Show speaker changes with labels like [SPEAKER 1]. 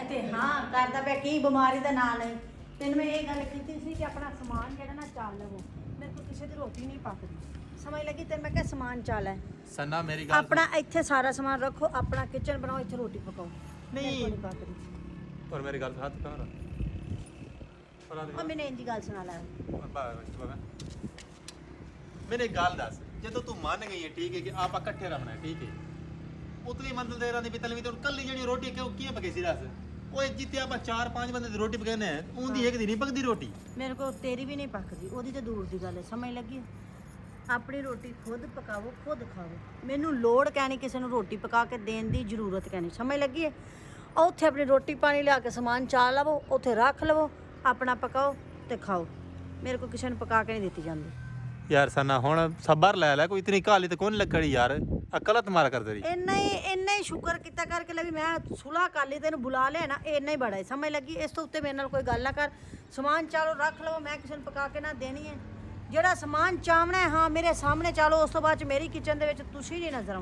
[SPEAKER 1] ਇੱਥੇ ਹਾਂ ਕਰਦਾ ਪਿਆ ਕੀ ਬਿਮਾਰੀ ਦਾ ਨਾਂ ਨਹੀਂ। ਤੈਨੂੰ ਮੈਂ ਇਹ ਗੱਲ ਕੀਤੀ ਸੀ ਕਿ ਆਪਣਾ ਸਮਾਨ ਜਿਹੜਾ ਨਾ ਚਾਲ ਲਵੋ। ਮੇਰੇ ਕੋਲ ਕਿਸੇ ਦੀ ਰੋਟੀ ਨਹੀਂ ਪੱਕਦੀ, ਸਮਝ ਲੱਗੀ? ਤੈਨੂੰ ਮੈਂ ਕਿਹਾ ਸਮਾਨ ਚਾਲ ਹੈ
[SPEAKER 2] ਸਨਾ ਮੇਰੀ ਗੱਲ
[SPEAKER 1] ਆਪਣਾ, ਇੱਥੇ ਸਾਰਾ ਸਮਾਨ ਰੱਖੋ, ਆਪਣਾ ਕਿਚਨ ਬਣਾਓ, ਇੱਥੇ ਰੋਟੀ ਪਕਾਓ।
[SPEAKER 2] ਨਹੀਂ
[SPEAKER 1] ਨਹੀਂ ਪੱਕਦੀ।
[SPEAKER 2] ਪਰ ਮੇਰੀ ਗੱਲ ਹੱਥ ਕਰ
[SPEAKER 1] ਉਹ ਮੈਨੂੰ ਇੰਦੀ ਗੱਲ ਸੁਣਾ ਲੈ।
[SPEAKER 2] ਮੇਰੇ ਗੱਲ ਦੱਸ, ਜਦੋਂ ਤੂੰ ਮੰਨ ਗਈ ਹੈ ਠੀਕ ਹੈ ਕਿ ਆਪਾਂ ਇਕੱਠੇ ਰਹਿਣਾ ਠੀਕ ਹੈ, ਉਤਲੀ ਮੰਜ਼ਲ ਦੇ ਰਾਂਦੀ ਪਿਤਲ ਵੀ ਤੇ ਕੱਲੀ ਜਿਹੜੀ ਰੋਟੀ ਕਿਉਂ ਕੀ ਪਕੀ ਸੀ ਦੱਸ? ਓਏ ਜਿੱਤੇ ਆਪਾਂ 4-5 ਬੰਦੇ ਦੀ ਰੋਟੀ ਪਕਾਨੇ ਆ, ਉਹਦੀ ਇੱਕ ਦੀ ਨਹੀਂ ਪਕਦੀ ਰੋਟੀ।
[SPEAKER 1] ਮੇਰੇ ਕੋਲ ਤੇਰੀ ਵੀ ਨਹੀਂ ਪੱਕਦੀ, ਉਹਦੀ ਤੇ ਦੂਰ ਦੀ ਗੱਲ ਹੈ, ਸਮਝ ਲੱਗੀ? ਆਪਣੀ ਰੋਟੀ ਖੁਦ ਪਕਾਵੋ, ਖੁਦ ਖਾਓ। ਮੈਨੂੰ ਲੋੜ ਕਹਿਣੀ ਕਿਸੇ ਨੂੰ ਰੋਟੀ ਪਕਾ ਕੇ ਦੇਣ ਦੀ ਜ਼ਰੂਰਤ ਕਹਿਣੀ, ਸਮਝ ਲੱਗੀ ਹੈ? ਉੱਥੇ ਆਪਣੀ ਰੋਟੀ ਪਾਣੀ ਲਿਆ ਕੇ ਸਮਾਨ ਚਾਲ ਲਵੋ, ਉੱਥੇ ਰੱਖ ਲਵੋ, ਆਪਣਾ ਪਕਾਓ ਤੇ ਖਾਓ। ਮੇਰੇ ਕੋਲ ਕਿਸੇ ਨੂੰ ਪਕਾ ਕੇ ਨਹੀਂ ਦਿੱਤੀ ਜਾਂਦੀ।
[SPEAKER 2] ਯਾਰ ਸਨਾ ਹੁਣ ਸਬਰ ਲੈ ਕੋਈ ਇਤਨੀ ਕਾਲੀ ਤੇ ਕੌਣ ਲੱਗੜੀ ਯਾਰ, ਅਕਲ ਤੁਮਾਰਾ ਕਰ ਤੇਰੀ।
[SPEAKER 1] ਇੰਨਾ ਹੀ ਸ਼ੁਕਰ ਕੀਤਾ ਕਰਕੇ ਲੈ ਵੀ ਮੈਂ ਸੁਲਾ ਕਾਲੀ ਤੈਨੂੰ ਬੁਲਾ ਲਿਆ ਨਾ, ਇੰਨਾ ਹੀ ਬੜਾ ਹੈ, ਸਮਝ ਲੱਗੀ? ਇਸ ਤੋਂ ਉੱਤੇ ਮੇਰੇ ਨਾਲ ਕੋਈ ਗੱਲ ਨਾ ਕਰ। ਸਮਾਨ ਚਾਲੋ ਰੱਖ ਲਵੋ, ਮੈਂ ਕਿਸੇ ਨੂੰ ਪਕਾ ਕੇ ਨਾ ਦੇਣੀ ਹੈ। ਜਿਹੜਾ ਸਮਾਨ ਚਾਵਣਾ ਹੈ ਹਾਂ ਮੇਰੇ ਸਾਹਮਣੇ ਚਾਲੋ, ਉਸ ਤੋਂ ਬਾਅਦ ਚ ਮੇਰੀ ਕਿਚਨ ਦੇ ਵਿੱਚ ਤੁਸੀਂ ਨਹੀਂ ਨਜ਼ਰ ਆਉਣਾ।